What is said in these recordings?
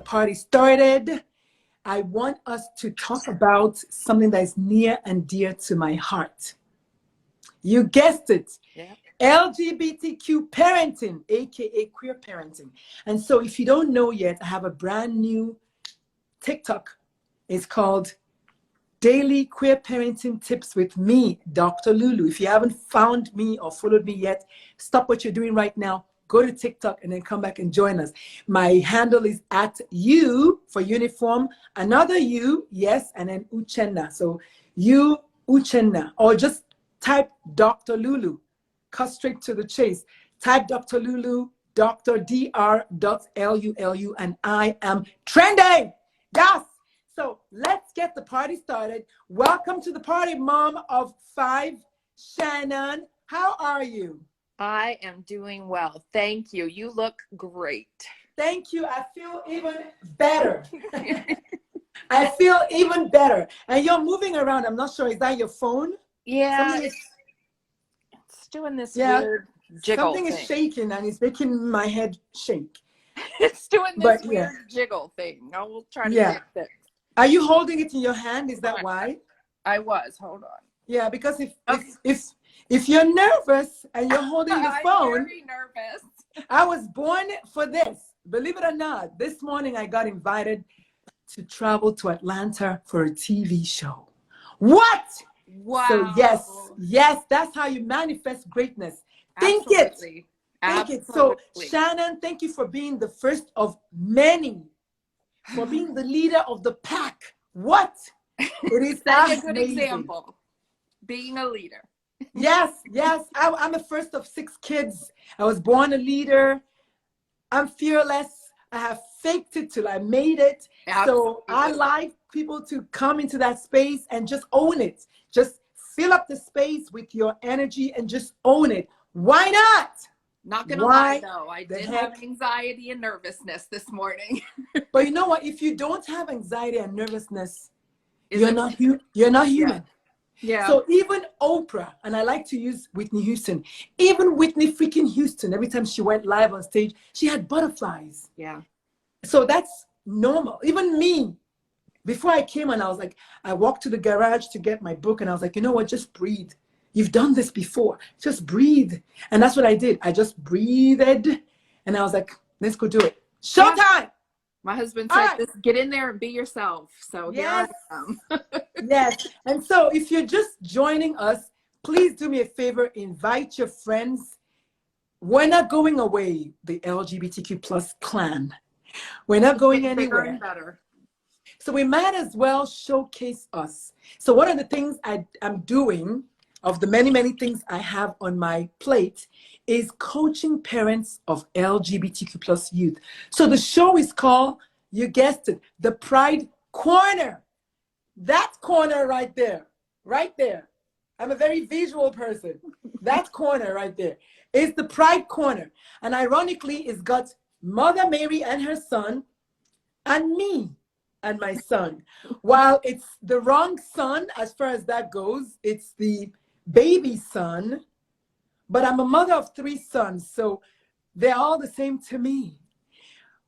party started. I want us to talk about something that is near and dear to my heart. You guessed it. Yeah. LGBTQ parenting, aka queer parenting. And so if you don't know yet, I have a brand new TikTok. It's called Daily Queer Parenting Tips with me, Dr. Lulu. If you haven't found me or followed me yet, stop what you're doing right now. Go to TikTok and then come back and join us. My handle is at U for uniform, another U, yes, and then Uchenna. So U Uchenna, or just type Dr. Lulu. Cut straight to the chase. Type Dr. Lulu, Dr.Lulu, and I am trending. Yes. So let's get the party started. Welcome to the party, mom of 5, Shannon. How are you? I am doing well. Thank you. You look great. Thank you. I feel even better. I feel even better. And you're moving around. I'm not sure. Is that your phone? Yeah. It's doing this weird jiggle Something thing. is shaking and it's making my head shake. It's doing this weird jiggle thing. I will try to fix it. Are you holding it in your hand? Is that why? I was. Hold on. Yeah, because if you're nervous and you're holding the phone. I'm very nervous. I was born for this. Believe it or not, this morning I got invited to travel to Atlanta for a TV show. What? Wow. So yes, that's how you manifest greatness. Think Absolutely. it. So Shannon, thank you for being the first of many, for being the leader of the pack. What? It is a good example. Being a leader. Yes. I'm the first of 6 kids. I was born a leader. I'm fearless. I have faked it till I made it. Absolutely. So I like people to come into that space and just own it. Just fill up the space with your energy and just own it. Why not? Not gonna lie though, I did have anxiety and nervousness this morning. But you know what? If you don't have anxiety and nervousness, you're not human. Yeah. So even Oprah, and I like to use Whitney Houston, even Whitney freaking Houston, every time she went live on stage, she had butterflies. Yeah. So that's normal. Even me, before I came on, I was like, I walked to the garage to get my book and I was like, you know what, just breathe. You've done this before. Just breathe. And that's what I did. I just breathed and I was like, let's go do it. Showtime. Yeah. My husband said, just get in there and be yourself. So yes. Here I am. Yes. And so if you're just joining us, please do me a favor, invite your friends. We're not going away, the LGBTQ plus clan. We're not going anywhere. Bigger and better. So we might as well showcase us. So one of the things I'm doing, of the many, many things I have on my plate, is coaching parents of LGBTQ plus youth. So the show is called, you guessed it, The Pride Corner. That corner right there. I'm a very visual person. That corner right there is the Pride Corner. And ironically, it's got Mother Mary and her son and me and my son. While it's the wrong son as far as that goes, it's the baby son, but I'm a mother of 3 sons, so they're all the same to me.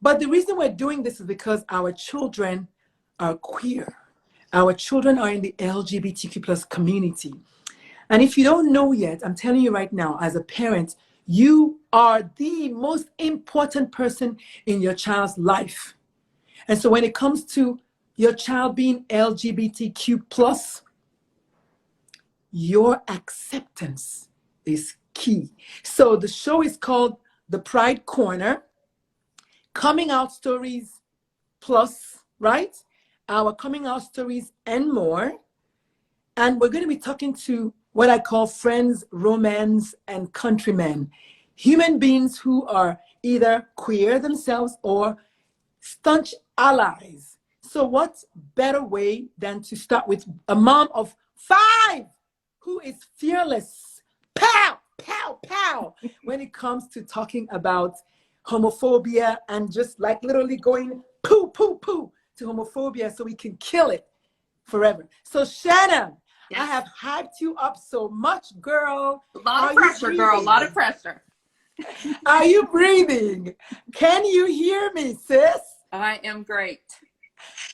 But the reason we're doing this is because our children are queer. Our children are in the LGBTQ plus community. And if you don't know yet, I'm telling you right now, as a parent, you are the most important person in your child's life. And so when it comes to your child being LGBTQ plus, your acceptance is key. So the show is called The Pride Corner, Coming Out Stories Plus, right? Our coming out stories and more. And we're going to be talking to what I call friends, romance, and countrymen. Human beings who are either queer themselves or staunch allies. So what better way than to start with a mom of 5 who is fearless, pow, pow, pow, when it comes to talking about homophobia and just like literally going poo, poo, poo to homophobia so we can kill it forever. So Shannon, yes. I have hyped you up so much, girl. A lot of pressure, girl, a lot of pressure. Are you breathing? Can you hear me, sis? I am great.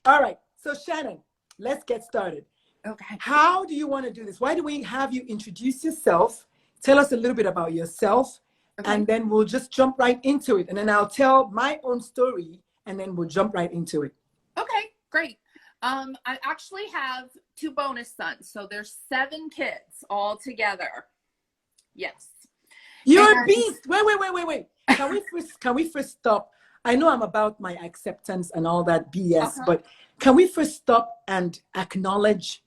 All right. So Shannon, let's get started. Okay. How do you want to do this? Why do we have you introduce yourself? Tell us a little bit about yourself, and then we'll just jump right into it. And then I'll tell my own story, and then we'll jump right into it. Okay, great. I actually have 2 bonus sons, so there's 7 kids all together. Yes. You're a beast. Wait. Can we first stop? I know I'm about my acceptance and all that BS, but can we first stop and acknowledge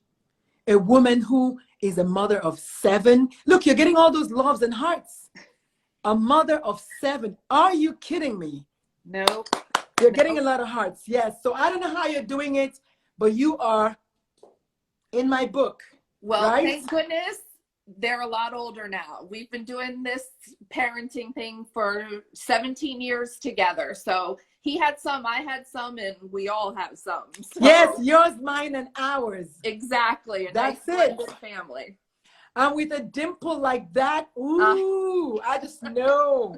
a woman who is a mother of 7? Look, you're getting all those loves and hearts. A mother of 7. Are you kidding me? Nope. You're getting a lot of hearts. Yes. So I don't know how you're doing it, but you are in my book. Well, right? Thank goodness they're a lot older now. We've been doing this parenting thing for 17 years together. So he had some, I had some, and we all have some. So. Yes, yours, mine, and ours. Exactly. That's nice it. Family. And with a dimple like that, ooh, I just know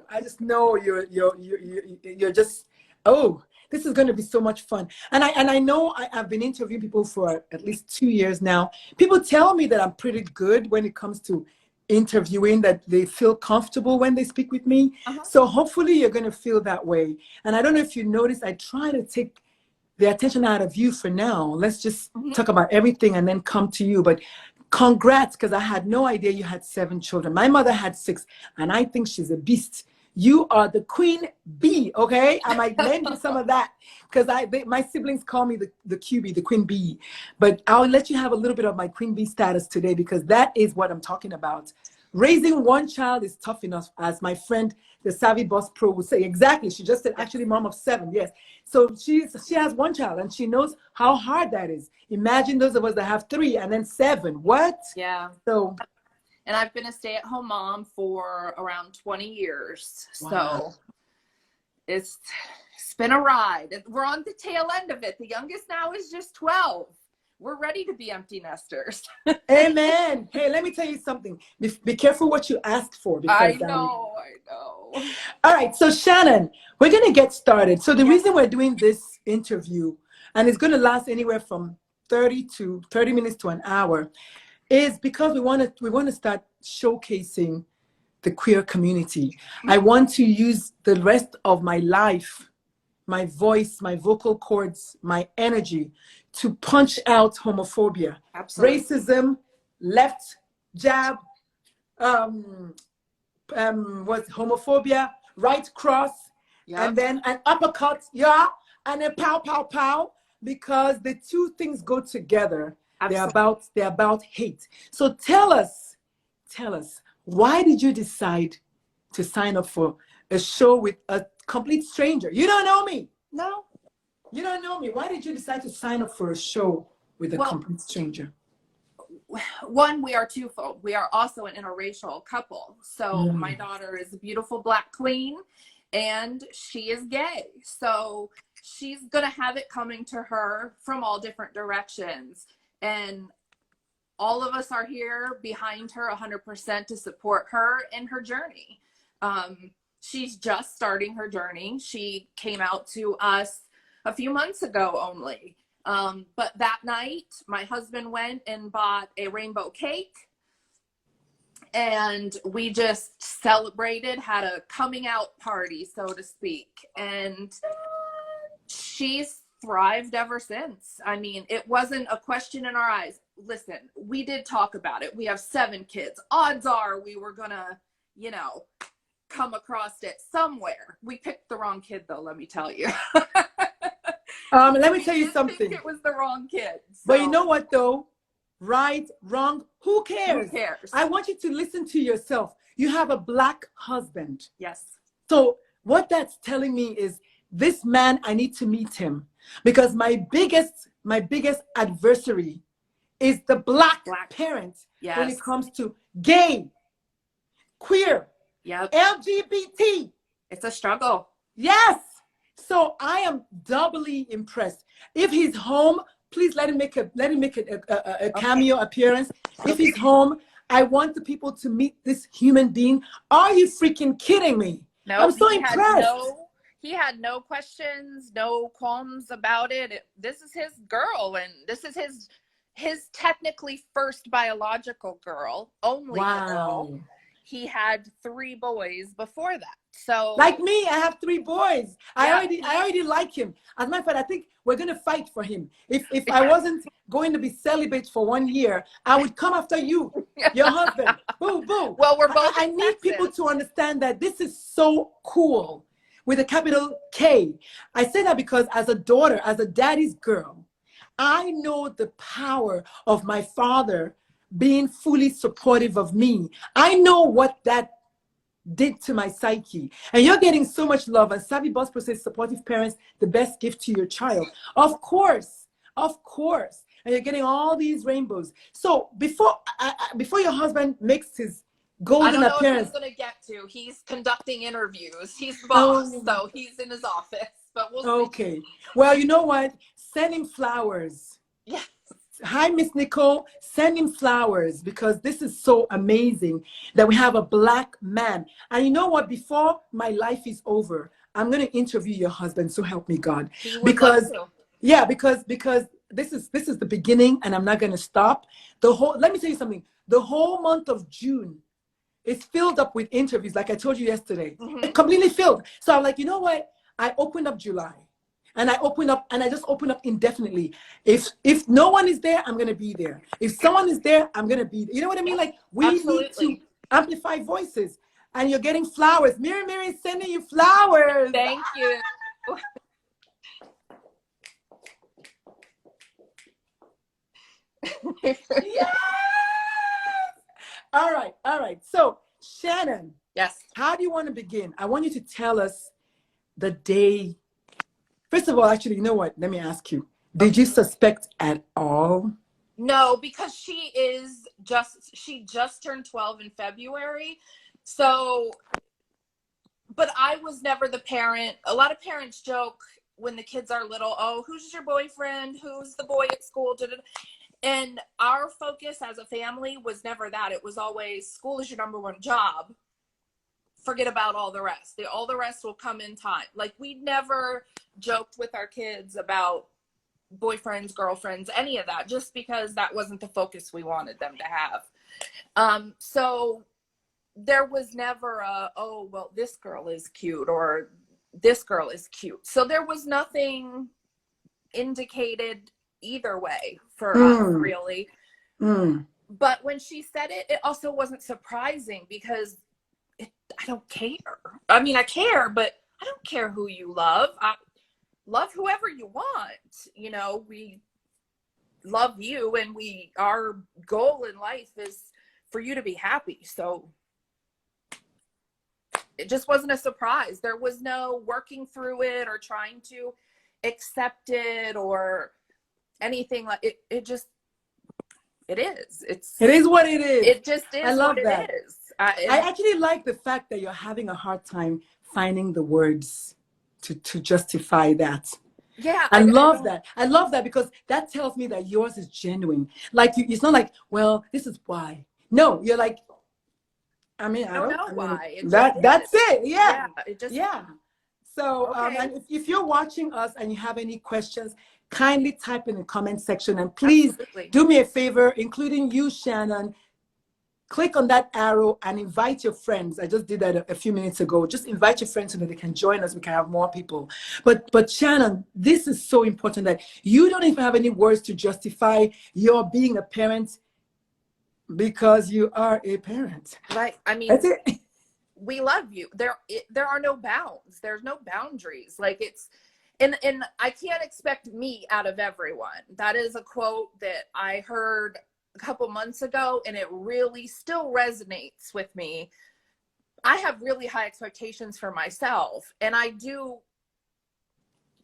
you're just, oh, this is going to be so much fun. And I know I've been interviewing people for at least 2 years now. People tell me that I'm pretty good when it comes to interviewing, that they feel comfortable when they speak with me. So hopefully you're going to feel that way. And I don't know if you noticed, I try to take the attention out of you for now. Let's just talk about everything and then come to you. But congrats, because I had no idea you had 7 children. My mother had 6, and I think she's a beast. You are the queen bee, okay? I might lend you some of that, because my siblings call me the QB, the queen bee. But I'll let you have a little bit of my queen bee status today, because that is what I'm talking about. Raising one child is tough enough, as my friend, the Savvy Boss Pro, would say. Exactly. She just said, actually, mom of 7, yes. So she has one child, and she knows how hard that is. Imagine those of us that have 3 and then 7. What? Yeah. So. And I've been a stay-at-home mom for around 20 years. Wow. So it's been a ride. We're on the tail end of it. The youngest now is just 12. We're ready to be empty nesters. Amen. Hey, let me tell you something. Be careful what you ask for. Because, I know. All right. So Shannon, we're going to get started. So the reason we're doing this interview, and it's going to last anywhere from 30 minutes to an hour, is because we want to start showcasing the queer community. I want to use the rest of my life, my voice, my vocal cords, my energy to punch out homophobia, racism, left jab, what's homophobia, right cross, and then an uppercut, and a pow, pow, pow, because the 2 things go together. They're about hate. So tell us, why did you decide to sign up for a show with a complete stranger? You don't know me. No. You don't know me. Why did you decide to sign up for a show with a complete stranger? One, we are twofold. We are also an interracial couple. So my daughter is a beautiful Black queen, and she is gay. So she's going to have it coming to her from all different directions. And all of us are here behind her 100% to support her in her journey. She's just starting her journey. She came out to us a few months ago only. But that night, my husband went and bought a rainbow cake. And we just celebrated, had a coming out party, so to speak. And she's thrived ever since. I mean, it wasn't a question in our eyes. Listen, we did talk about it. We have 7 kids. Odds are we were gonna, come across it somewhere. We picked the wrong kid, though, let me tell you. Let me tell you something. Think it was the wrong kid. So. But you know what, though? Right, wrong, who cares? Who cares? I want you to listen to yourself. You have a Black husband. Yes. So what that's telling me is, this man, I need to meet him, because my biggest adversary is the black parent when it comes to gay, queer, LGBT. It's a struggle. Yes. So I am doubly impressed. If he's home, please let him make a cameo appearance. If he's home, I want the people to meet this human being. Are you freaking kidding me? No, I'm so impressed. He he had no questions, no qualms about it. This is his girl, and this is his technically first biological girl, only girl. Wow. He had 3 boys before that. So Like me, I have 3 boys. yeah, I already like him. As a matter of fact, I think we're gonna fight for him. If I wasn't going to be celibate for 1 year, I would come after you, your husband. Boo, boo. Well, we're both I need people Texas. to understand that this is so cool with a capital K. I say that because as a daughter, as a daddy's girl, I know the power of my father being fully supportive of me. I know what that did to my psyche. And you're getting so much love. And Savvy Boss Pro says, supportive parents, the best gift to your child. Of course, of course. And you're getting all these rainbows. So before your husband makes his I golden don't know appearance. if he's going to get to. He's conducting interviews. He's the boss, Oh, so he's in his office. But we'll see. okay. Well, you know what? Send him flowers. Yes. Hi, Miss Nicole. Send him flowers because this is so amazing that we have a Black man. And you know what? Before my life is over, I'm going to interview your husband. So help me God. He would Because love to. yeah, because this is the beginning, and I'm not going to stop. Let me tell you something. The whole month of June is filled up with interviews, like I told you yesterday. It's completely filled. So I'm like, you know what? I opened up July. And I just open up indefinitely. If no one is there, I'm gonna be there. If someone is there, I'm gonna be there. You know what I mean? Like we need to amplify voices. And you're getting flowers. Miri is sending you flowers. Thank you. Yes! All right. So Shannon, Yes. how do you want to begin? I want you to tell us the day. First of all, actually, you know what? Let me ask you. Did you suspect at all? No, because she just turned 12 in February. So, but I was never the parent. A lot of parents joke when the kids are little, oh, who's your boyfriend? Who's the boy at school? And our focus as a family was never that. It was always school is your number one job. Forget about all the rest. All the rest will come in time. Like we never joked with our kids about boyfriends, girlfriends, any of that, just because that wasn't the focus we wanted them to have. So there was never oh, well, this girl is cute or this girl is cute. So there was nothing indicated either way for us, really. But when she said it, it also wasn't surprising because I don't care. I mean, I care, but I don't care who you love. I love whoever you want. You know, we love you, and our goal in life is for you to be happy. So it just wasn't a surprise. There was no working through it or trying to accept it or anything like it. It is. It is what it is. It just is. I love what that. It is. I actually like the fact that you're having a hard time finding the words to justify that. Yeah, I love that. I love that because that tells me that yours is genuine. Like it's not like, well, this is why. No, you're like, I don't know why. That's it. Yeah. It just So and if you're watching us and you have any questions, kindly type in the comment section, and please do me a favor, including you, Shannon. Click on that arrow and invite your friends. I just did that a few minutes ago. Just invite your friends so that they can join us. We can have more people. But Shannon, this is so important that you don't even have any words to justify your being a parent because you are a parent. Right. I mean, that's it. We love you. There are no bounds. There's no boundaries. Like and I can't expect me out of everyone. That is a quote that I heard a couple months ago, and it really still resonates with me. I have really high expectations for myself, and I do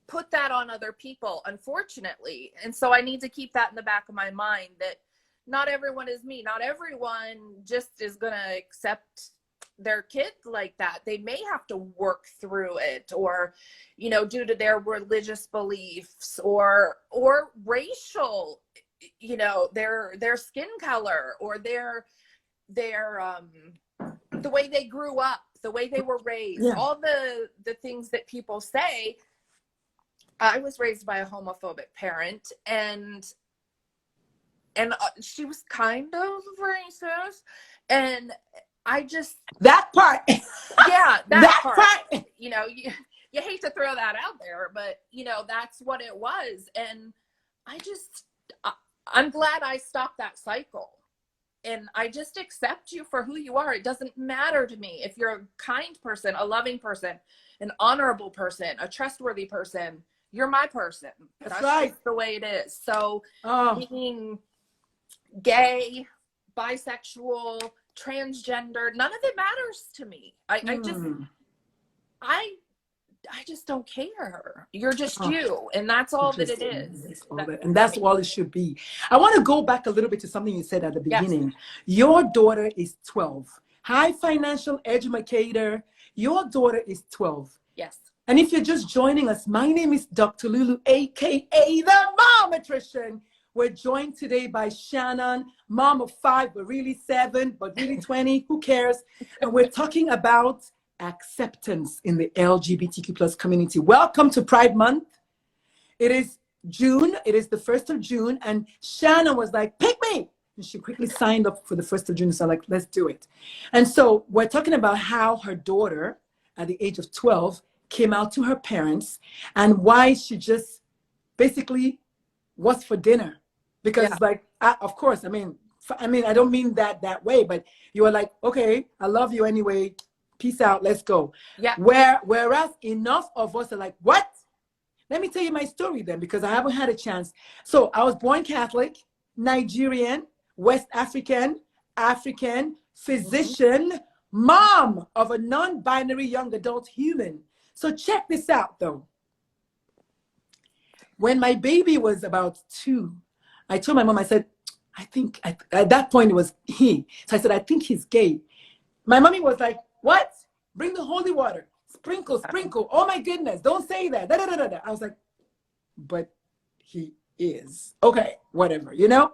put that on other people, unfortunately. And so I need to keep that in the back of my mind that not everyone is me. Not everyone just is going to accept their kid like that. They may have to work through it, or, you know, due to their religious beliefs or racial, you know, their skin color or their the way they grew up, the way they were raised, Yeah. all the things that people say. I was raised by a homophobic parent, and she was kind of racist, and I just That part. yeah, That part. You know, you hate to throw that out there, but you know, that's what it was. And I'm glad I stopped that cycle. And I just accept you for who you are. It doesn't matter to me if you're a kind person, a loving person, an honorable person, a trustworthy person. You're my person. That's right. just the way it is. So being gay, bisexual, transgender, none of it matters to me. I just don't care. You're just you, and that's all that it is. And that's all it should be. I want to go back a little bit to something you said at the beginning. Yes. Your daughter is 12. High financial educator. Your daughter is 12. Yes. And if you're just joining us, my name is Dr. Lulu, aka the Momatrician. We're joined today by Shannon, mom of 5, but really 7, but really 20. Who cares? And we're talking about acceptance in the LGBTQ plus community. Welcome to Pride Month. It is June. It is the 1st of June. And Shannon was like, pick me. And she quickly signed up for the 1st of June. So I'm like, let's do it. And so we're talking about how her daughter at the age of 12 came out to her parents and why she just basically was for dinner. Because it's like, of course, I mean, I don't mean that way, but you were like, okay, I love you anyway. Peace out. Let's go. Yeah. Whereas enough of us are like, what? Let me tell you my story then, because I haven't had a chance. So I was born Catholic, Nigerian, West African, physician, mom of a non-binary young adult human. So check this out though. When my baby was about 2, I told my mom, I said, at that point it was he. So I said, I think he's gay. My mommy was like, what? Bring the holy water. Sprinkle. Oh my goodness. Don't say that. Da, da, da, da, da. I was like, but he is. Okay, whatever, you know?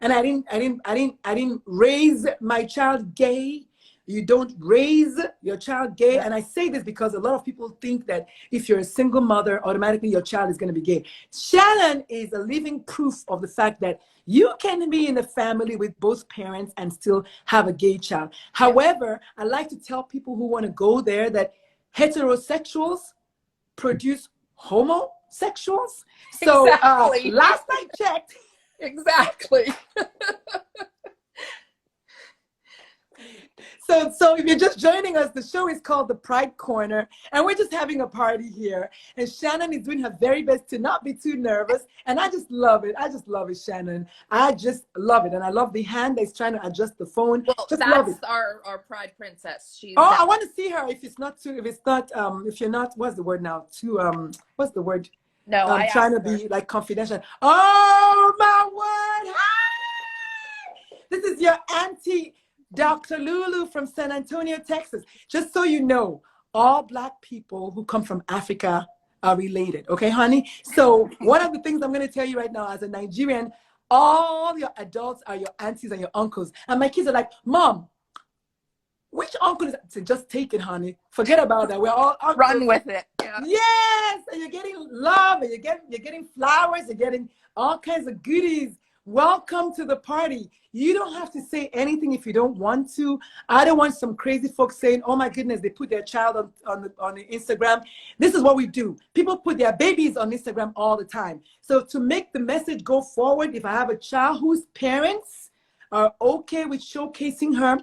And I didn't raise my child gay. You don't raise your child gay. And I say this because a lot of people think that if you're a single mother, automatically your child is going to be gay. Shannon is a living proof of the fact that you can be in a family with both parents and still have a gay child. However, I like to tell people who want to go there that heterosexuals produce homosexuals. So exactly. Last I checked. Exactly. So if you're just joining us, the show is called The Pride Corner, and we're just having a party here. And Shannon is doing her very best to not be too nervous. And I just love it. I just love it, Shannon. I just love it. And I love the hand that's trying to adjust the phone. Well, just that's love it. our Pride princess. I want to see her if you're not, what's the word now? What's the word? No, I'm trying to be like confidential. Oh, my word. Hi! This is your auntie, Dr. Lulu from San Antonio, Texas. Just so you know, all Black people who come from Africa are related. Okay, honey? So one of the things I'm going to tell you right now as a Nigerian, all your adults are your aunties and your uncles. And my kids are like, Mom, which uncle is that? So just take it, honey. Forget about that. We're all uncles. Run with it. Yeah. Yes, and you're getting love, and you're getting flowers, you're getting all kinds of goodies. Welcome to the party. You don't have to say anything if you don't want to. I don't want some crazy folks saying, oh my goodness, they put their child on the Instagram. This is what we do. People put their babies on Instagram all the time. So to make the message go forward, if I have a child whose parents are okay with showcasing her,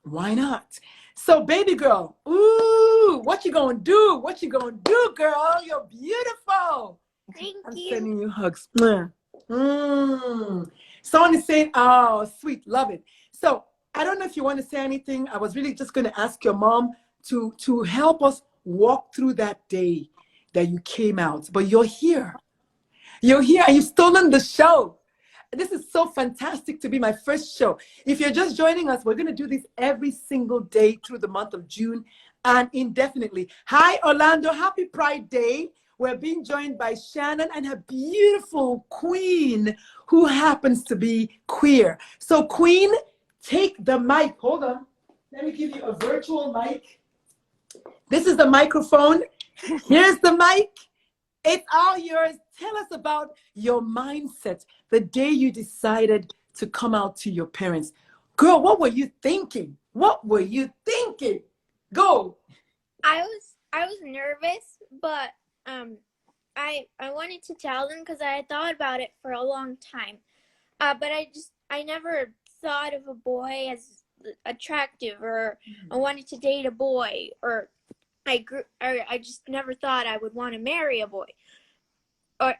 why not? So baby girl, ooh, what you gonna do? What you gonna do, girl? You're beautiful. Thank I'm you. sending you hugs. Someone is saying, oh, sweet, love it. So I don't know if you want to say anything. I was really just going to ask your mom to help us walk through that day that you came out. But you're here. You're here and you've stolen the show. This is so fantastic to be my first show. If you're just joining us, we're going to do this every single day through the month of June and indefinitely. Hi, Orlando. Happy Pride Day. We're being joined by Shannon and her beautiful queen, who happens to be queer. So, Queen, take the mic. Hold on. Let me give you a virtual mic. This is the microphone. Here's the mic. It's all yours. Tell us about your mindset the day you decided to come out to your parents. Girl, what were you thinking? What were you thinking? Go. I was nervous, but I wanted to tell them because I had thought about it for a long time. But I never thought of a boy as attractive, or I wanted to date a boy, or I just never thought I would want to marry a boy or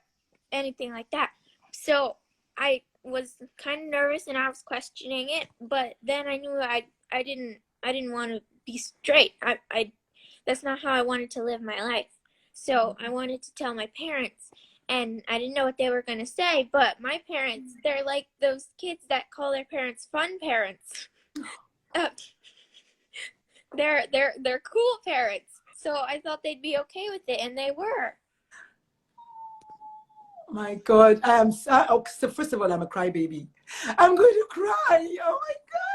anything like that. So I was kind of nervous and I was questioning it, but then I knew I didn't want to be straight. I that's not how I wanted to live my life. So I wanted to tell my parents, and I didn't know what they were going to say, but my parents, they're like those kids that call their parents fun parents. They're cool parents. So I thought they'd be okay with it, and they were. My God, so first of all, I'm a crybaby. I'm going to cry. Oh my God.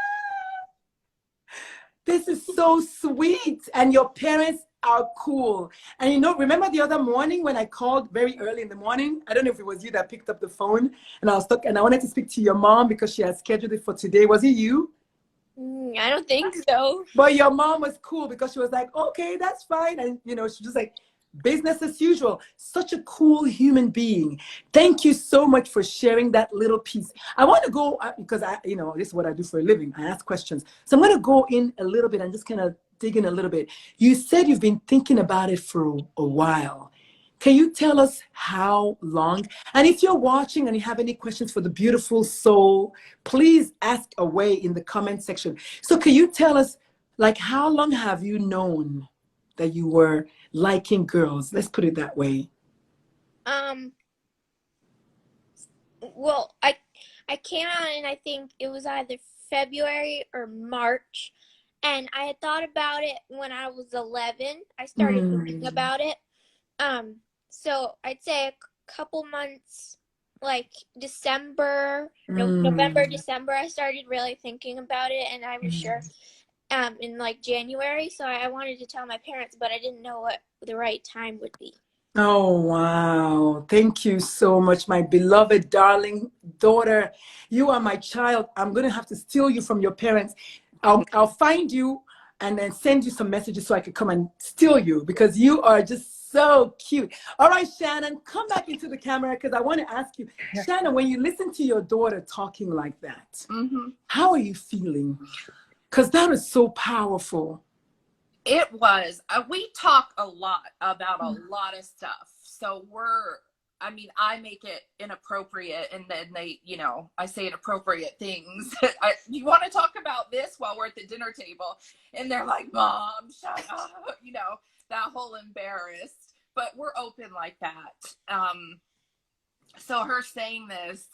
This is so sweet. And your parents are cool. And you know, remember the other morning when I called very early in the morning? I don't know if it was you that picked up the phone, and I was stuck, and I wanted to speak to your mom because she had scheduled it for today. Was it you? I don't think so. But your mom was cool because she was like, okay, that's fine. And, you know, she just like, business as usual. Such a cool human being. Thank you so much for sharing that little piece. I want to go, because you know, this is what I do for a living. I ask questions. So I'm going to go in a little bit and just kind of dig in a little bit. You said you've been thinking about it for a while. Can you tell us how long? And if you're watching and you have any questions for the beautiful soul, please ask away in the comment section. So can you tell us, like, how long have you known that you were liking girls? Let's put it that way. Well, I came out, and I think it was either February or March, and I had thought about it when I was 11. I started thinking about it. So I'd say a couple months, like November, December, I started really thinking about it, and I was sure in like January. So I wanted to tell my parents, but I didn't know what the right time would be. Oh, wow. Thank you so much, my beloved, darling daughter. You are my child. I'm going to have to steal you from your parents. I'll find you and then send you some messages so I could come and steal you, because you are just so cute. All right, Shannon, come back into the camera, because I want to ask you, Shannon, when you listen to your daughter talking like that, how are you feeling? Because that is so powerful. It was. We talk a lot about a lot of stuff. So I make it inappropriate, and then I say inappropriate things. You want to talk about this while we're at the dinner table? And they're like, Mom, shut up. That whole embarrassed. But we're open like that. So her saying this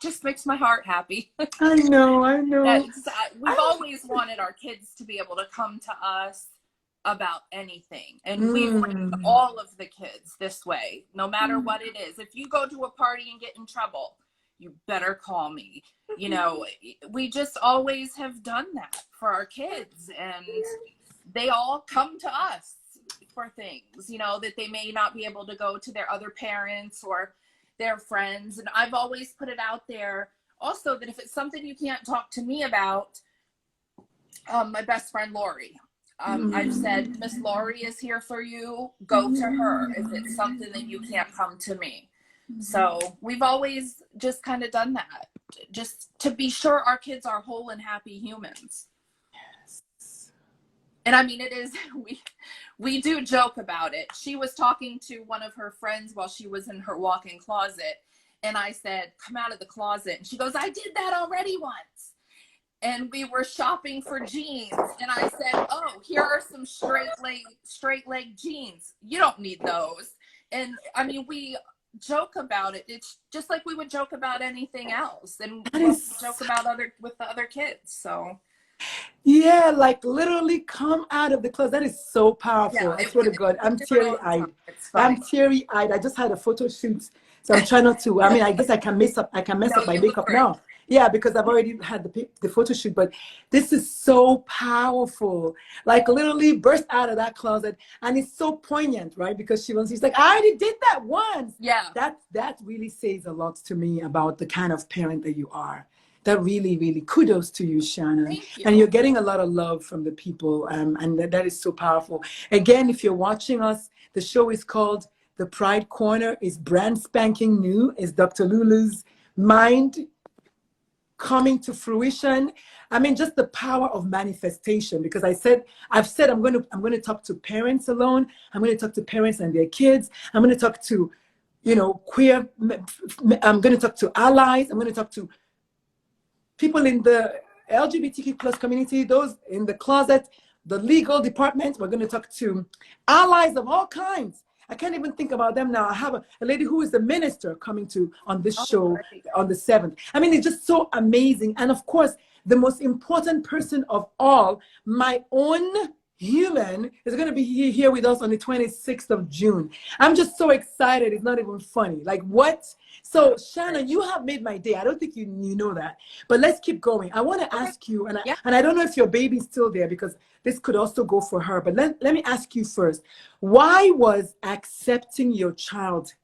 just makes my heart happy. I know. We've always wanted our kids to be able to come to us about anything, and we've raised all of the kids this way. No matter what it is, if you go to a party and get in trouble, you better call me. We just always have done that for our kids, and they all come to us for things that they may not be able to go to their other parents or their friends. And I've always put it out there also that if it's something you can't talk to me about, my best friend Lori, I've said, Miss Lori is here for you. Go to her if it's something that you can't come to me. So we've always just kind of done that, just to be sure our kids are whole and happy humans. Yes. And I mean, it is, we do joke about it. She was talking to one of her friends while she was in her walk-in closet, and I said, come out of the closet. And she goes, I did that already once. And we were shopping for jeans, and I said, oh, here are some straight leg jeans. You don't need those. And I mean, we joke about it. It's just like we would joke about anything else, and we joke about with the other kids. So yeah, like literally come out of the closet. That is so powerful. Yeah, I swear to God, I'm teary-eyed. I'm teary-eyed. I just had a photo shoot, so I'm trying not to. I mean, I guess I can mess up my makeup now. Yeah, because I've already had the photo shoot, but this is so powerful. Like literally burst out of that closet, and it's so poignant, right? Because she's like, I already did that once. Yeah. That really says a lot to me about the kind of parent that you are. That really, really kudos to you, Shannon. Thank you. And you're getting a lot of love from the people, and that is so powerful. Again, if you're watching us, the show is called The Pride Corner. It's brand spanking new. It's Dr. Lulu's mind coming to fruition. I mean, just the power of manifestation, because I've said I'm going to talk to parents alone. I'm going to talk to parents and their kids. I'm going to talk to, queer. I'm going to talk to allies. I'm going to talk to people in the LGBTQ plus community, those in the closet, the legal department. We're going to talk to allies of all kinds. I can't even think about them now. I have a lady who is the minister coming on this show on the 7th. I mean, it's just so amazing. And of course, the most important person of all, my own human, is going to be here with us on the 26th of June. I'm just so excited. It's not even funny. Like, what? So, Shannon, you have made my day. I don't think you know that. But let's keep going. I want to ask you, and I don't know if your baby's still there, because this could also go for her. But let me ask you first. Why was accepting your child?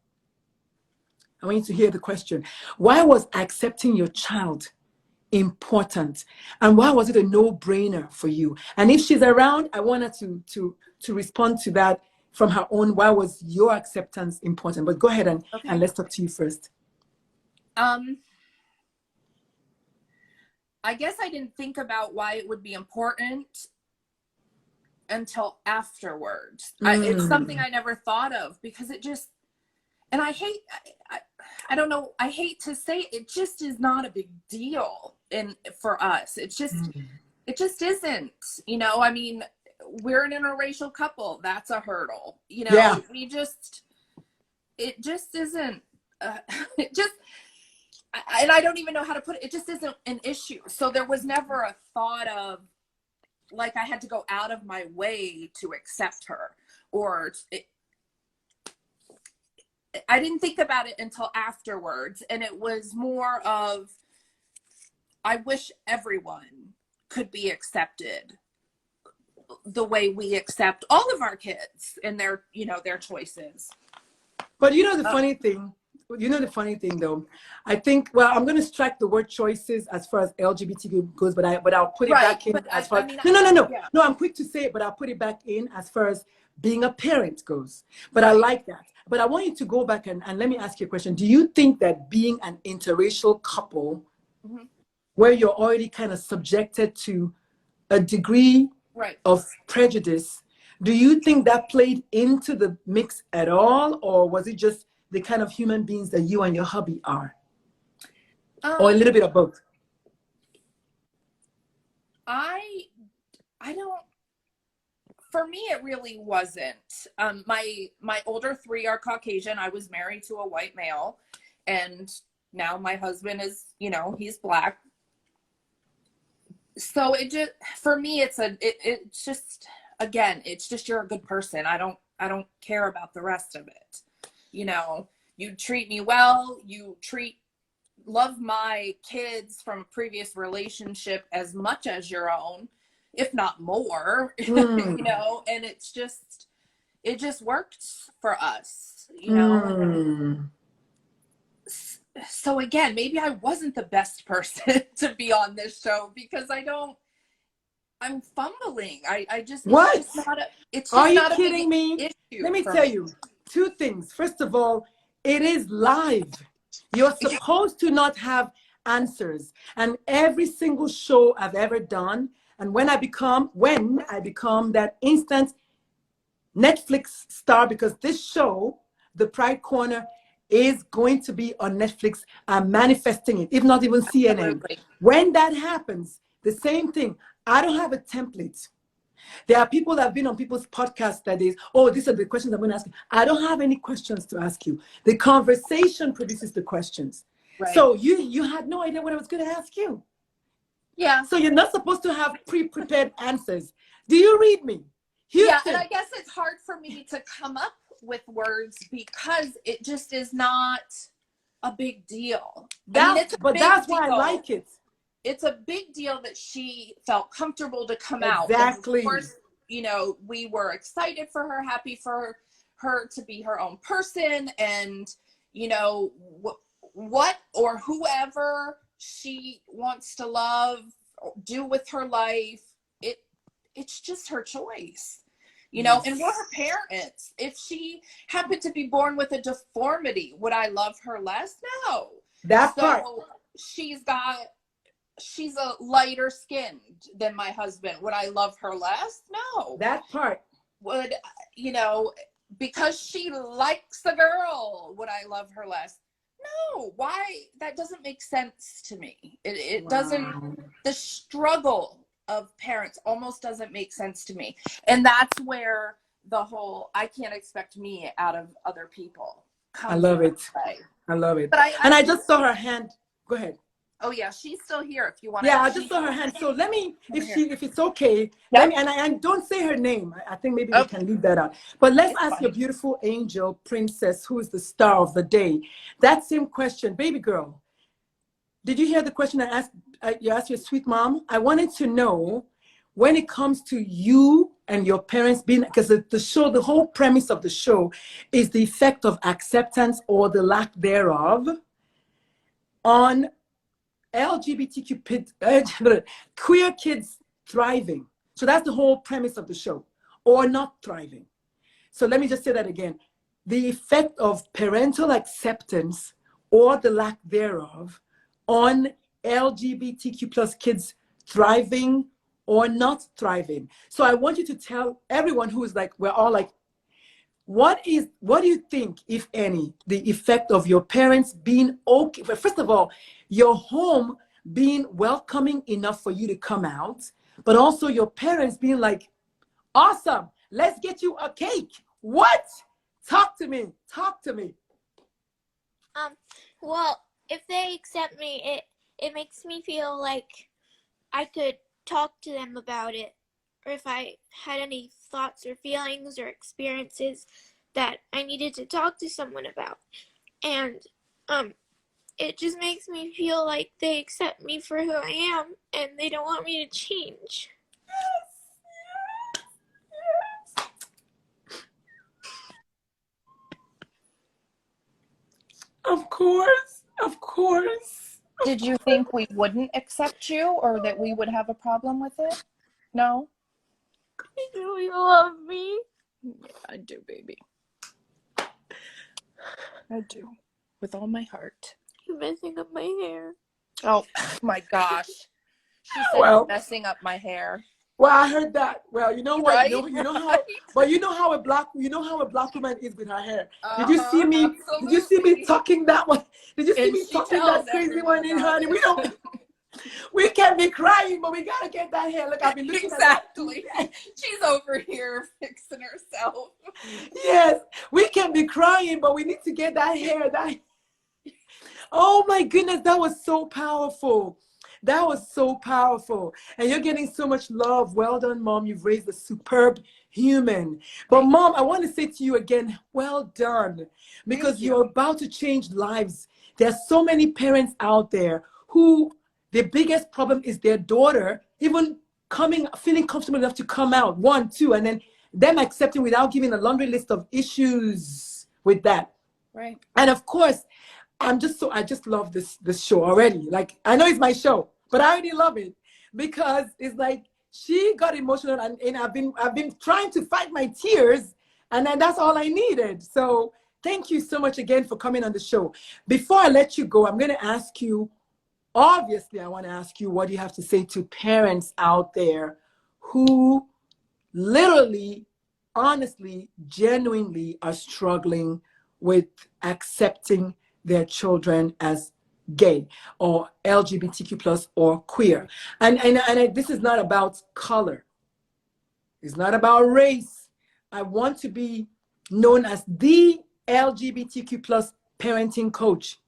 I want you to hear the question. Why was accepting your child important, and why was it a no-brainer for you? And if she's around, I want her to respond to that from her own. Why was your acceptance important? But go ahead and let's talk to you first. I guess I didn't think about why it would be important until afterwards. It's something I never thought of, because it just, and I don't know, I hate to say it just is not a big deal for us. It just isn't, I mean, we're an interracial couple. That's a hurdle, Yeah. it just isn't, and I don't even know how to put it. It just isn't an issue. So there was never a thought of, like, I had to go out of my way to accept her, or I didn't think about it until afterwards. And it was more of, I wish everyone could be accepted the way we accept all of our kids and their choices. But the funny thing, though, I think, well, I'm going to strike the word choices as far as LGBTQ goes, but I'll put it back in as far as, no. Yeah. No, I'm quick to say it, but I'll put it back in as far as being a parent goes. But I like that. But I want you to go back and let me ask you a question. Do you think that being an interracial couple, where you're already kind of subjected to a degree of prejudice, do you think that played into the mix at all? Or was it just the kind of human beings that you and your hubby are? Or a little bit of both? I don't, for me, it really wasn't. My older three are Caucasian. I was married to a white male, and now my husband is, he's Black. So it just, for me, it's just, again, it's just, you're a good person. I don't care about the rest of it. You treat me well, love my kids from a previous relationship as much as your own, if not more, and it just worked for us, So again, maybe I wasn't the best person to be on this show, because I'm fumbling. I just, what? It's just Are you not kidding me? Issue. Let me tell you two things. First of all, it is live. You're supposed to not have answers. And every single show I've ever done, and when I become that instant Netflix star, because this show, The Pride Corner, is going to be on Netflix. I'm manifesting it, if not even CNN. Absolutely. When that happens, the same thing. I don't have a template. There are people that have been on people's podcasts that is, these are the questions I'm going to ask you. I don't have any questions to ask you. The conversation produces the questions. Right. So you had no idea what I was going to ask you. Yeah. So you're not supposed to have pre-prepared answers. Do you read me? Houston. Yeah, and I guess it's hard for me to come up with words, because it just is not a big deal. That's why I like it. It's a big deal that she felt comfortable to come out. Exactly. And of course, you know, we were excited for her, happy for her to be her own person, and you know what or whoever she wants to love, do with her life, it's just her choice, you know. And we're her parents. If she happened to be born with a deformity, would I love her less? No. That part. She's a lighter skinned than my husband. Would I love her less? No. That part. Would, you know, because she likes a girl, would I love her less? No. Why? That doesn't make sense to me. It doesn't, the struggle of parents almost doesn't make sense to me. And that's where the whole, I can't expect me out of other people comes. I love it. Play. I love it. But I just saw her hand. Go ahead. Oh yeah, she's still here if you want. Yeah, I just saw her hand. So let me, if it's okay, yep. let me, and I don't say her name. I think maybe we can leave that out. But let's ask your beautiful angel princess, who is the star of the day, that same question, baby girl. Did you hear the question I asked? You asked your sweet mom. I wanted to know, when it comes to you and your parents being, because the show, the whole premise of the show is the effect of acceptance or the lack thereof on LGBTQ queer kids thriving. So that's the whole premise of the show, or not thriving. So let me just say that again. The effect of parental acceptance or the lack thereof on LGBTQ plus kids thriving or not thriving. So I want you to tell everyone who is like, we're all like, what do you think, if any, the effect of your parents being okay? But first of all, your home being welcoming enough for you to come out, but also your parents being like, awesome, let's get you a cake. What? Talk to me. Talk to me. Well, if they accept me, it makes me feel like I could talk to them about it, or if I had any thoughts or feelings or experiences that I needed to talk to someone about. And it just makes me feel like they accept me for who I am and they don't want me to change. Yes. Of course. Of course. Did you think we wouldn't accept you, or that we would have a problem with it? No? Do you love me? Yeah, I do, baby. I do. With all my heart. You're messing up my hair. Oh my gosh. She said Well, messing up my hair. Well, I heard that. Well, you know what? Right? You know how. But you know how a black woman is with her hair. Did you see me? Absolutely. Did you see me tucking that one? Did you see And me she tucking tells that crazy everyone one in, about honey? it. We don't. We can't be crying, but we gotta get that hair. Look, I've been looking Exactly. at that. She's over here fixing herself. Yes, we can be crying, but we need to get that hair. Oh my goodness, that was so powerful. That was so powerful. And you're getting so much love. Well done, Mom. You've raised a superb human. But Mom, I want to say to you again, well done. Because you're about to change lives. There's so many parents out there who the biggest problem is their daughter even feeling comfortable enough to come out, 1, 2, and then them accepting without giving a laundry list of issues with that. Right. And of course, I just love this show already. Like, I know it's my show, but I already love it because it's like she got emotional, and I've been trying to fight my tears, and then that's all I needed. So thank you so much again for coming on the show. Before I let you go, I'm going to ask you, obviously, I want to ask you what you have to say to parents out there who literally, honestly, genuinely are struggling with accepting their children as gay or LGBTQ plus or queer. And this is not about color. It's not about race. I want to be known as the LGBTQ plus parenting coach.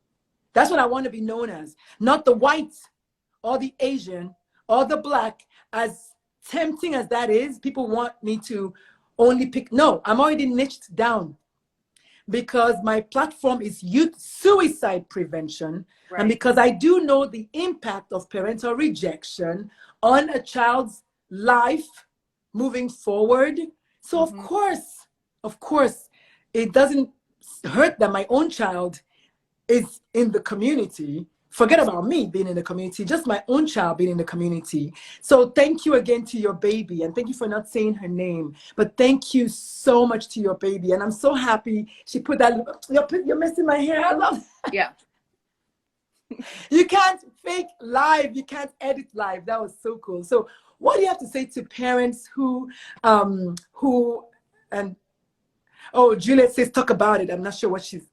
That's what I want to be known as, not the white or the Asian or the black. As tempting as that is, people want me to only pick. No, I'm already niched down. because my platform is youth suicide prevention. Right. And because I do know the impact of parental rejection on a child's life moving forward. So of course, it doesn't hurt that my own child is in the community. Forget about me being in the community, just my own child being in the community. So thank you again to your baby, and thank you for not saying her name, but thank you so much to your baby. And I'm so happy she put that, you're messing my hair, I love that. Yeah. You can't fake live, you can't edit live. That was so cool. So what do you have to say to parents who and oh, Juliet says talk about it. I'm not sure what she's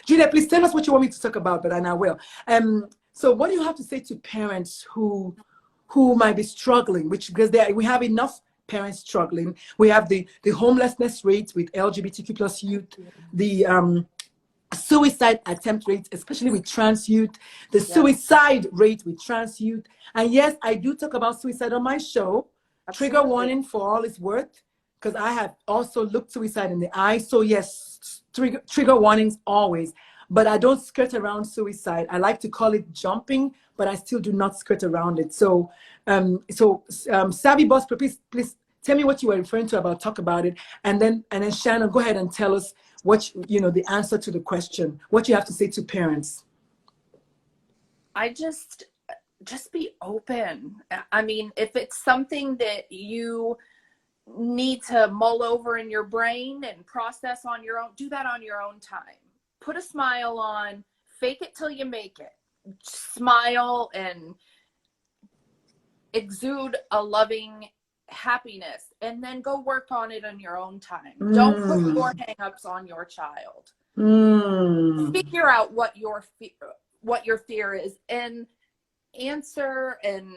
Juliet, please tell us what you want me to talk about, but I will. So what do you have to say to parents who might be struggling, because we have enough parents struggling. We have the homelessness rates with LGBTQ plus youth, the suicide attempt rate, especially with trans youth, the suicide rate with trans youth. And yes, I do talk about suicide on my show. Absolutely. Trigger warning for all it's worth, because I have also looked suicide in the eye. So yes, trigger warnings always. But I don't skirt around suicide. I like to call it jumping, but I still do not skirt around it. So, Savvy Boss, please tell me what you were referring to about talk about it, and then Shannon, go ahead and tell us what the answer to the question. What you have to say to parents. I just be open. I mean, if it's something that you need to mull over in your brain and process on your own, do that on your own time. Put a smile on, fake it till you make it. Smile and exude a loving happiness, and then go work on it on your own time. Don't put your hang-ups on your child. Figure out what your fear is, and answer and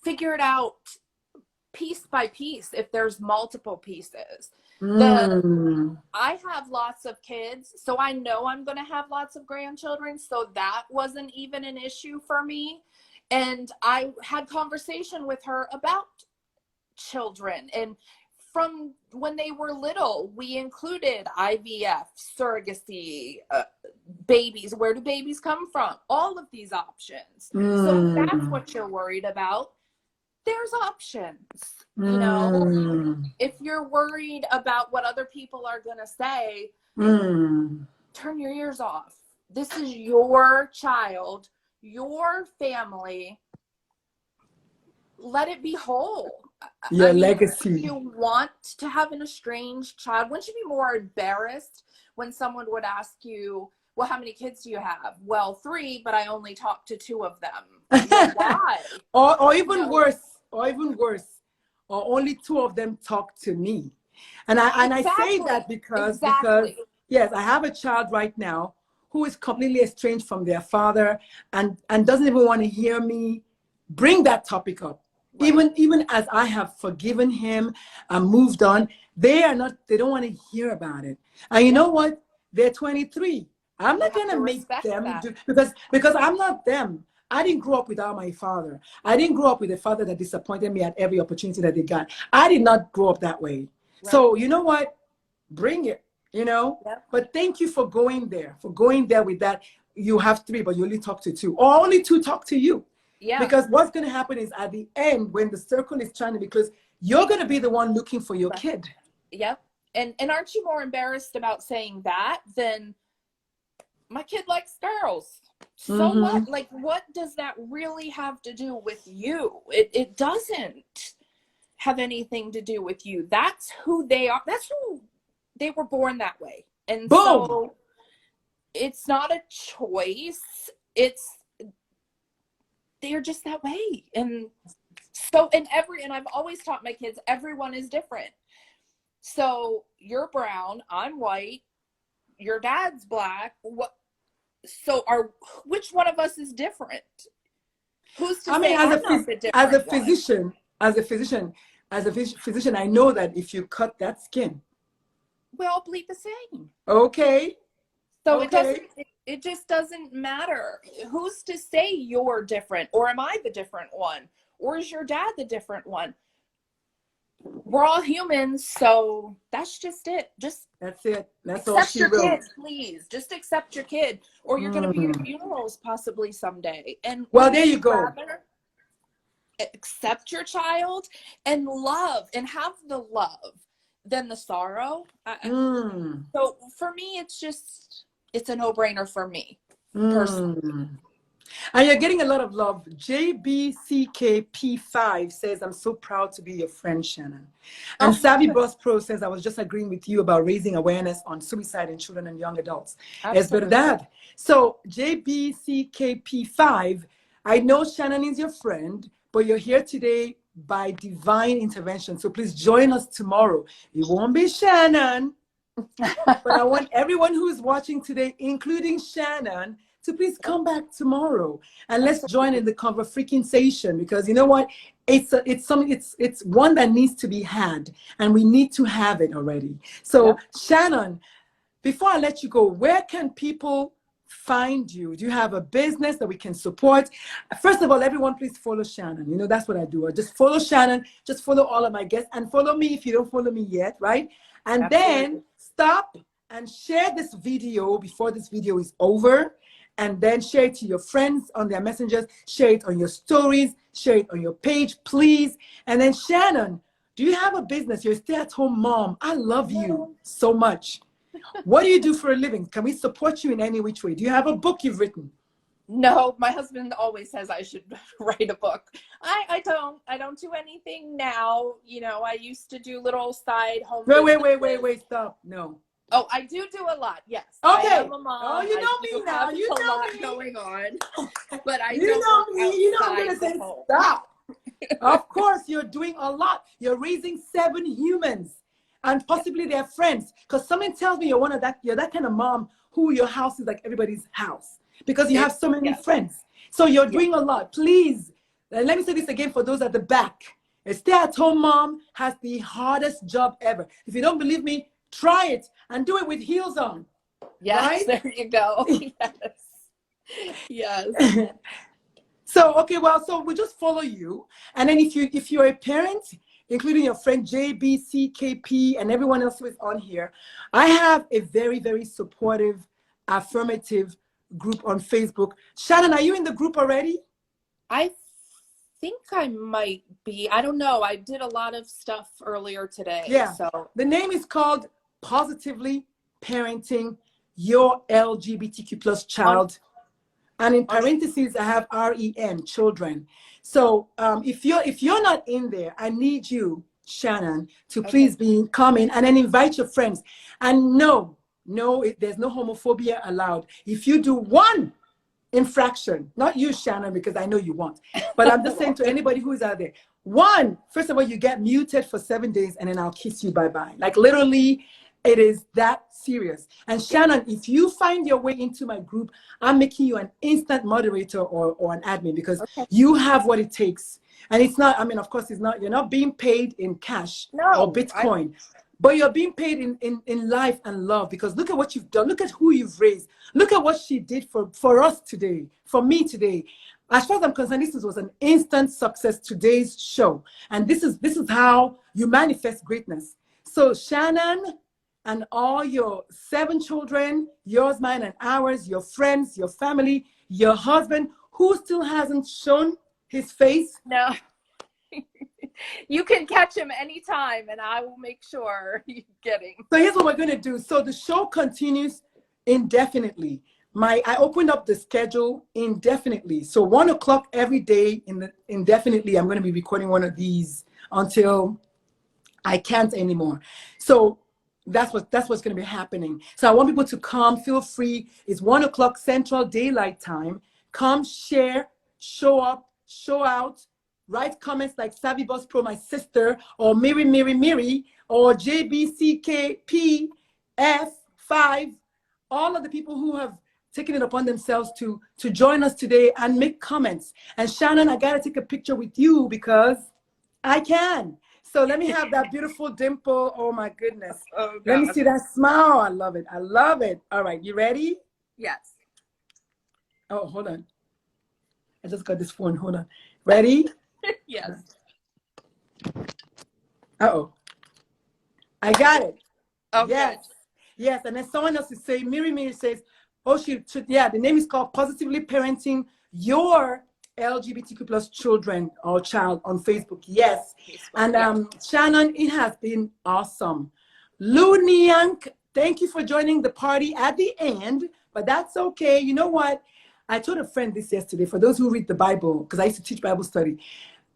figure it out piece by piece. If there's multiple pieces, I have lots of kids, so I know I'm going to have lots of grandchildren, so that wasn't even an issue for me. And I had conversation with her about children, and from when they were little, we included IVF, surrogacy, babies. Where do babies come from? All of these options. So if that's what you're worried about, there's options. If you're worried about what other people are going to say, turn your ears off. This is your child, your family. Let it be whole. Your legacy. If you want to have an estranged child, wouldn't you be more embarrassed when someone would ask you, well, how many kids do you have? Well, 3, but I only talk to 2 of them. Well, why? or even worse, or only 2 of them talk to me. And I say that because yes, I have a child right now who is completely estranged from their father and doesn't even want to hear me bring that topic up. Right. Even as I have forgiven him and moved on, they don't want to hear about it. And you know what? They're 23. I'm not going to make them do, because I'm not them. I didn't grow up without my father. I didn't grow up with a father that disappointed me at every opportunity that they got. I did not grow up that way. Right. So you know what? Bring it, Yep. But thank you for going there with that. You have 3, but you only talk to 2, or only 2 talk to you. Yeah. Because what's going to happen is at the end, when the circle is trying to be closed, you're going to be the one looking for your kid. Yep. And aren't you more embarrassed about saying that than my kid likes girls? So what? Like, what does that really have to do with you? It doesn't have anything to do with you. That's who they are. That's who they were born that way. And boom. So it's not a choice. They're just that way. And so and I've always taught my kids, everyone is different. So you're brown, I'm white, your dad's black. Which one of us is different? Who's to say I'm not the different as a physician, I know that if you cut that skin, we all bleed the same. Okay. So it just doesn't matter. Who's to say you're different, or am I the different one, or is your dad the different one? we're all humans, so that's just it. Just That's it. That's all accept she your wrote. kid, please. Just accept your kid, or you're going to be at Mm. funerals possibly someday. And Well, wouldn't there you you go. rather accept your child and love and have the love than the sorrow? So for me, it's a no-brainer for me personally. And you're getting a lot of love. JBCKP5 says, I'm so proud to be your friend, Shannon. And Savvy Boss Pro says, I was just agreeing with you about raising awareness on suicide in children and young adults. Es verdad. So JBCKP5, I know Shannon is your friend, but you're here today by divine intervention. So please join us tomorrow. It won't be Shannon, but I want everyone who's watching today, including Shannon, to please come back tomorrow and let's join in the conversation, because you know what? It's one that needs to be had, and we need to have it already. So Shannon, before I let you go, where can people find you? Do you have a business that we can support? First of all, everyone, please follow Shannon. You know, that's what I do. I just follow Shannon, just follow all of my guests, and follow me if you don't follow me yet, right? And then stop and share this video before this video is over, and then share it to your friends on their messengers, share it on your stories, share it on your page, please. And then Shannon, do you have a business? You're a stay-at-home mom. I love you so much. What do you do for a living? Can we support you in any which way? Do you have a book you've written? No, my husband always says I should write a book. I don't do anything now. You know, I used to do little side home Wait, stop. No. Oh, I do a lot. Yes. Okay. I am a mom. Oh, you know me now. You know lot me. going on. But I you know me. You know I'm gonna say stop. Of course, you're doing a lot. You're raising 7 humans and possibly their friends. Because someone tells me you're that kind of mom who your house is like everybody's house because you have so many friends. So you're doing a lot. Please, let me say this again for those at the back. A stay-at-home mom has the hardest job ever. If you don't believe me, try it and do it with heels on. Yes, right? There you go. Yes. So, okay, well, so we just follow you. And then if you're a parent, including your friend JBCKP and everyone else who is on here, I have a very, very supportive, affirmative group on Facebook. Shannon, are you in the group already? I think I might be. I don't know. I did a lot of stuff earlier today. Yeah. So the name is called Positively Parenting Your LGBTQ plus child. And in parentheses, I have REN, children. So if you're not in there, I need you, Shannon, to please come in and then invite your friends. And no, there's no homophobia allowed. If you do one infraction, not you, Shannon, because I know you won't, but I'm just saying to anybody who's out there, first of all, you get muted for 7 days and then I'll kiss you bye-bye. Like literally, it is that serious. And Shannon, if you find your way into my group, I'm making you an instant moderator or an admin because you have what it takes. And it's not, I mean, of course, you're not being paid in cash or Bitcoin, but you're being paid in life and love, because look at what you've done. Look at who you've raised. Look at what she did for us today, for me today. As far as I'm concerned, this was an instant success, today's show. And this is how you manifest greatness. So Shannon and all your 7 children, yours, mine, and ours, your friends, your family, your husband, who still hasn't shown his face. No. You can catch him anytime and I will make sure you get him. So here's what we're going to do. So the show continues indefinitely. I opened up the schedule indefinitely. So 1 o'clock every day indefinitely, I'm going to be recording one of these until I can't anymore. So that's what's going to be happening. So I want people to come, feel free. It's 1 o'clock Central Daylight Time. Come, share, show up, show out, write comments like Savvy Boss Pro, my sister, or Miri, or JBCKPF5, all of the people who have taken it upon themselves to join us today and make comments. And Shannon, I got to take a picture with you because I can. So let me have that beautiful dimple. Oh my goodness. Oh, let me see that smile. I love it. I love it. All right. You ready? Yes. Oh, hold on. I just got this phone. Hold on. Ready? Yes. Uh-oh. I got it. Oh, Yes. good. Yes. And then someone else is saying, Miri says, oh, she should, yeah, the name is called Positively Parenting Your LGBTQ plus children or child on Facebook. Yes. Facebook, And yeah. Shannon, it has been awesome. Lu Niank, thank you for joining the party at the end, but that's okay. You know what? I told a friend this yesterday, for those who read the Bible, because I used to teach Bible study,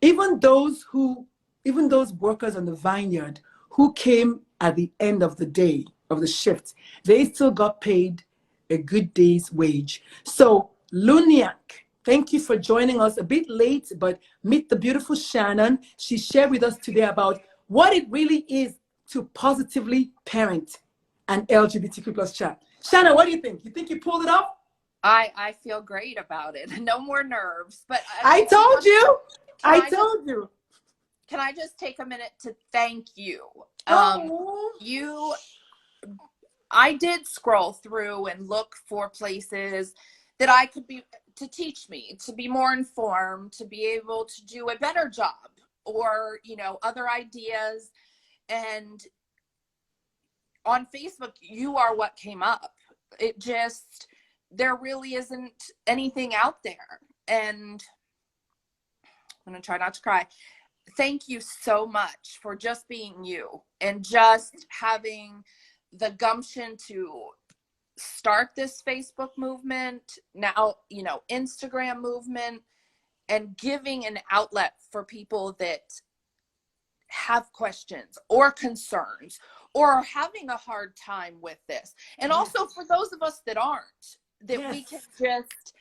even those workers on the vineyard who came at the end of the day of the shift, they still got paid a good day's wage. So Luniak, thank you for joining us a bit late, but meet the beautiful Shannon. She shared with us today about what it really is to positively parent an LGBTQ plus child. Shannon, what do you think? You think you pulled it off? I feel great about it. No more nerves. But I told you. I told you. Can I just take a minute to thank you? I did scroll through and look for places that I could be to teach me, to be more informed, to be able to do a better job, or, you know, other ideas. And on Facebook, you are what came up. It just, there really isn't anything out there. And I'm going to try not to cry. Thank you so much for just being you and just having the gumption to start this Facebook movement, now, you know, Instagram movement, and giving an outlet for people that have questions or concerns or are having a hard time with this. And also for those of us that aren't, that we can just,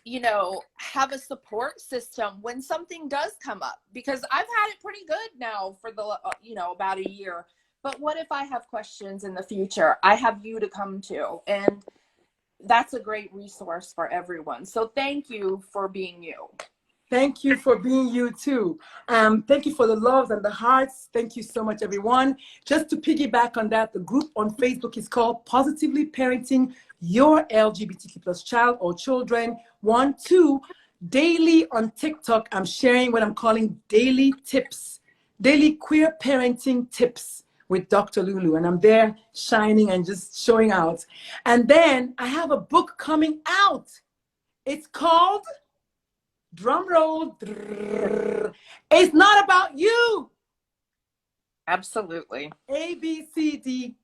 you know, have a support system when something does come up, because I've had it pretty good now for the, you know, about a year. But what if I have questions in the future? I have you to come to, and that's a great resource for everyone. So thank you for being you. Thank you for being you too. Thank you for the loves and the hearts. Thank you so much, everyone. Just to piggyback on that, the group on Facebook is called Positively Parenting Your LGBTQ plus child or children. 1, 2, daily on TikTok, I'm sharing what I'm calling daily tips, daily queer parenting tips with Dr. Lulu. And I'm there shining and just showing out. And then I have a book coming out. It's called, drum roll, it's not about you. Absolutely. ABCD,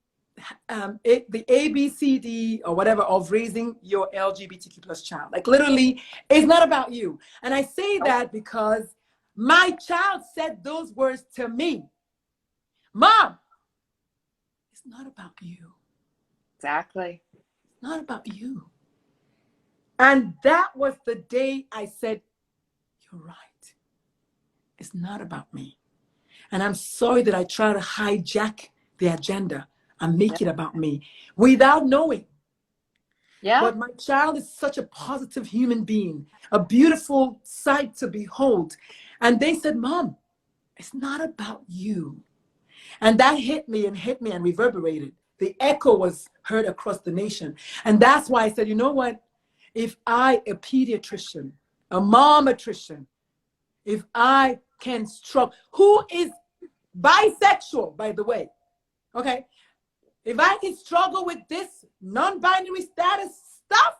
the ABCD or whatever of raising your LGBTQ plus child. Like literally, it's not about you. And I say that because my child said those words to me. Mom, it's not about you. Exactly. It's not about you. And that was the day I said, you're right. It's not about me. And I'm sorry that I try to hijack the agenda and make it about me without knowing. Yeah. But my child is such a positive human being, a beautiful sight to behold. And they said, Mom, it's not about you. And that hit me and reverberated. The echo was heard across the nation. And that's why I said, you know what? If I, a pediatrician, a momatrician, if I can struggle, who is bisexual, by the way, okay? If I can struggle with this non-binary status stuff,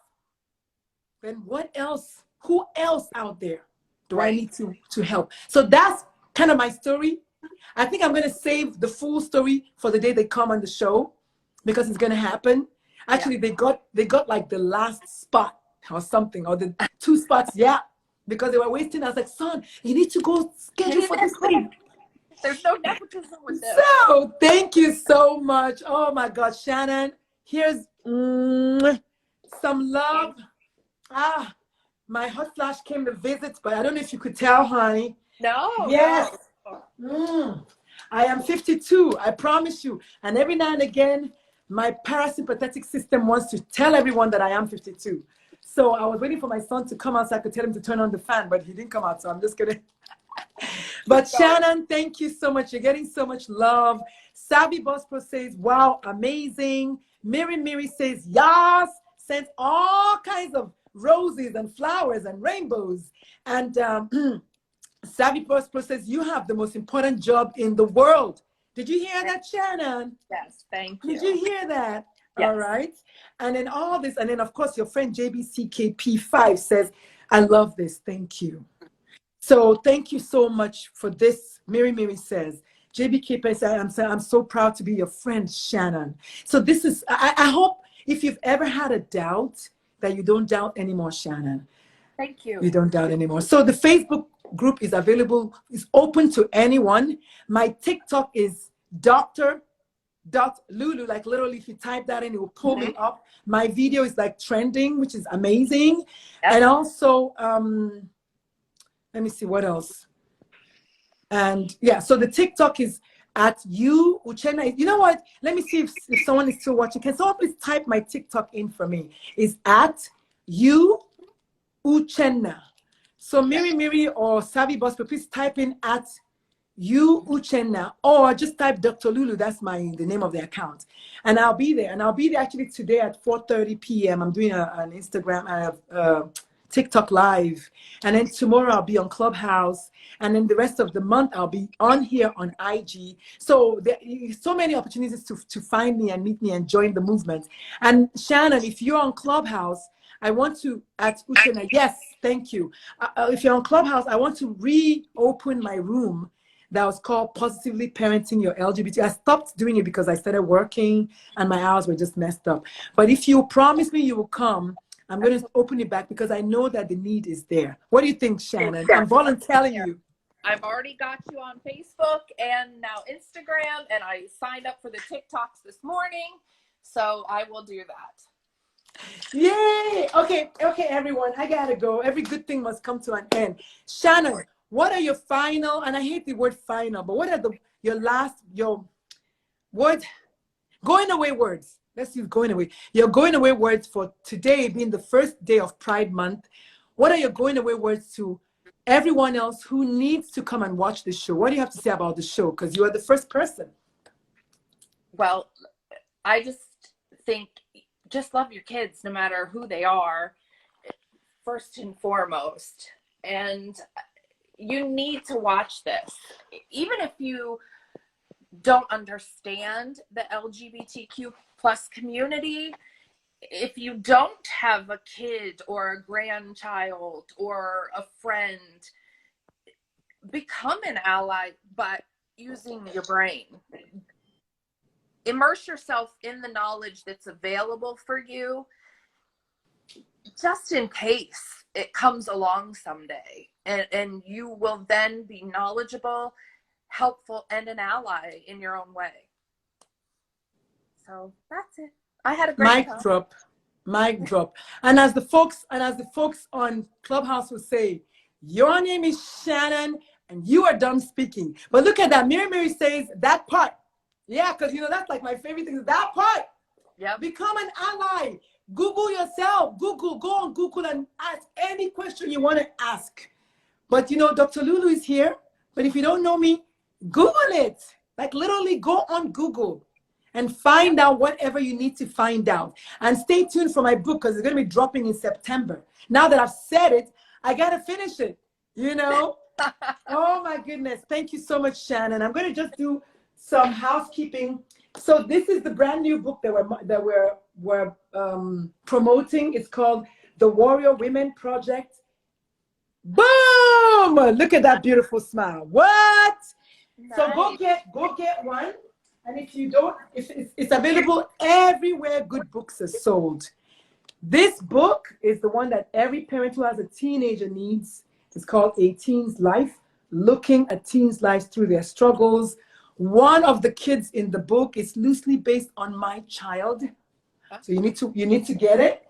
then what else, who else out there do I need to help? So that's kind of my story. I think I'm going to save the full story for the day they come on the show, because it's going to happen. Actually, they got like the last spot or something, or the 2 spots, because they were wasting. I was like, son, you need to go schedule for this thing. There's no nepotism with this. So thank you so much. Oh my God, Shannon, here's some love. My hot flash came to visit, but I don't know if you could tell, honey. No. Yes. No. I am 52, I promise you. And every now and again, my parasympathetic system wants to tell everyone that I am 52. So I was waiting for my son to come out so I could tell him to turn on the fan, but he didn't come out, so I'm just gonna. But Shannon, thank you so much. You're getting so much love. Savvy Boss Pro says, wow, amazing. Miri says, yes, sends all kinds of roses and flowers and rainbows. And Savvy Boss Pro says, you have the most important job in the world. Did you hear that, Shannon? Yes, thank Did you. you hear that? Yes. All right. And then all this, and then of course your friend JBCKP5 says, I love this. Thank you. So thank you so much for this. Mary says, JBKP says, I'm so proud to be your friend, Shannon. So this is, I hope if you've ever had a doubt, that you don't doubt anymore, Shannon. Thank you. You don't doubt anymore. So the Facebook group is available, is open to anyone. My TikTok is Dr.Lulu, like literally if you type that in, it will pull me up. My video is like trending, which is amazing. Yep. And also, let me see what else. And yeah, so the TikTok is at you, Uchenna. You know what? Let me see if someone is still watching. Can someone please type my TikTok in for me? It's at you, Uchenna. So Miri or Savvy Boss, please type in at you Uchenna, or just type Dr. Lulu. That's the name of the account, and I'll be there. And I'll be there actually today at 4:30 p.m. I'm doing an Instagram TikTok live, and then tomorrow I'll be on Clubhouse, and then the rest of the month I'll be on here on IG. So there are so many opportunities to find me and meet me and join the movement. And Shannon, if you're on Clubhouse, I want to at Uchenna. Yes, thank you. If you're on Clubhouse, I want to reopen my room that was called Positively Parenting Your LGBT. I stopped doing it because I started working and my hours were just messed up. But if you promise me you will come, I'm going to open it back because I know that the need is there. What do you think, Shannon? I'm volunteering you. I've already got you on Facebook and now Instagram, and I signed up for the TikToks this morning, so I will do that. Yay! Okay, everyone, I gotta go. Every good thing must come to an end. Shannon, what are your final, and I hate the word final, but what are your going away words? Let's use going away. Your going away words for today being the first day of Pride Month. What are your going away words to everyone else who needs to come and watch the show? What do you have to say about the show? Because you are the first person. Well, I just think just love your kids no matter who they are, first and foremost. And you need to watch this. Even if you don't understand the LGBTQ plus community, if you don't have a kid or a grandchild or a friend, become an ally by using your brain. Immerse yourself in the knowledge that's available for you, just in case it comes along someday. And you will then be knowledgeable, helpful, and an ally in your own way. So that's it. I had a great time. Mic drop. And as the folks on Clubhouse will say, your name is Shannon and you are done speaking. But look at that. Mary says that part. Yeah, because that's like my favorite thing. That part. Yeah. Become an ally. Google yourself. Go on Google and ask any question you want to ask. But Dr. Lulu is here. But if you don't know me, Google it. Like literally go on Google and find out whatever you need to find out. And stay tuned for my book because it's going to be dropping in September. Now that I've said it, I got to finish it. Oh my goodness. Thank you so much, Shannon. I'm going to just do some housekeeping. So this is the brand new book that we're promoting. It's called The Warrior Women Project. Boom! Look at that beautiful smile. What? Nice. So go get one. And if you don't, it's available everywhere good books are sold. This book is the one that every parent who has a teenager needs. It's called A Teen's Life, looking at teens' lives through their struggles. One of the kids in the book is loosely based on my child. So you need to get it.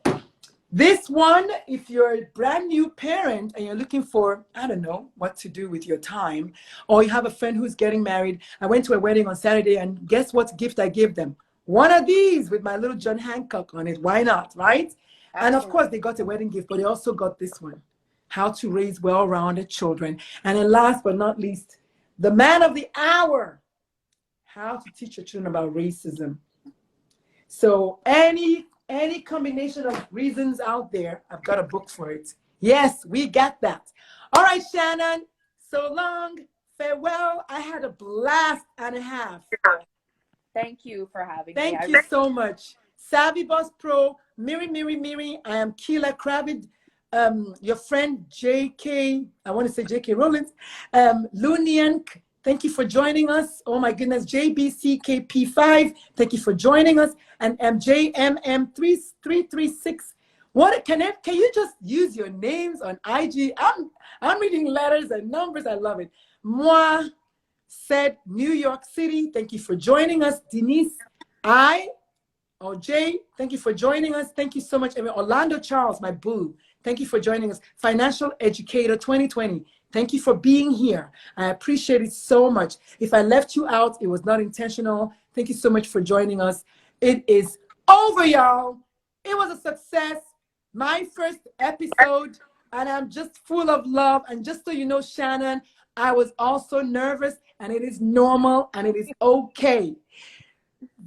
This one, if you're a brand new parent and you're looking for, I don't know, what to do with your time, or you have a friend who's getting married. I went to a wedding on Saturday and guess what gift I gave them? One of these with my little John Hancock on it. Why not, right? Absolutely. And of course they got a wedding gift, but they also got this one, How to Raise Well-Rounded Children. And then last but not least, the man of the hour, How to Teach Your Children About Racism. So any combination of reasons out there, I've got a book for it. Yes, we got that. All right, Shannon. So long. farewell. I had a blast and a half. Thank you for having me. Thank you so much. Savvy Boss Pro, Miri. I am Keela Kravitz, your friend JK. I want to say JK Rollins. Lunian, thank you for joining us. Oh my goodness, JBCKP5, thank you for joining us. And MJMM3336. Can you just use your names on IG? I'm reading letters and numbers. I love it. Moi said New York City. Thank you for joining us. Denise Jay, thank you for joining us. Thank you so much. Orlando Charles, my boo. Thank you for joining us. Financial Educator 2020. Thank you for being here. I appreciate it so much. If I left you out, it was not intentional. Thank you so much for joining us. It is over, y'all. It was a success. My first episode, and I'm just full of love. And just so you know, Shannon, I was also nervous, and it is normal, and it is okay.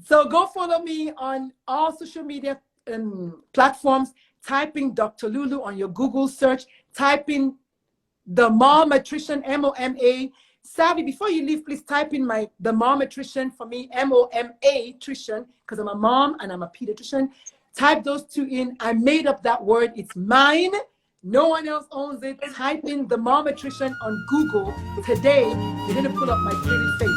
So go follow me on all social media platforms. Type in Dr. Lulu on your Google search. Type in the Mom Nutrition, MOMA. Savvy, before you leave, please type in the Mom Nutrition for me, MOMA Nutrition, because I'm a mom and I'm a pediatrician. Type those two in. I made up that word. It's mine. No one else owns it. Type in the Mom Nutrition on Google today. You're going to pull up my pretty face.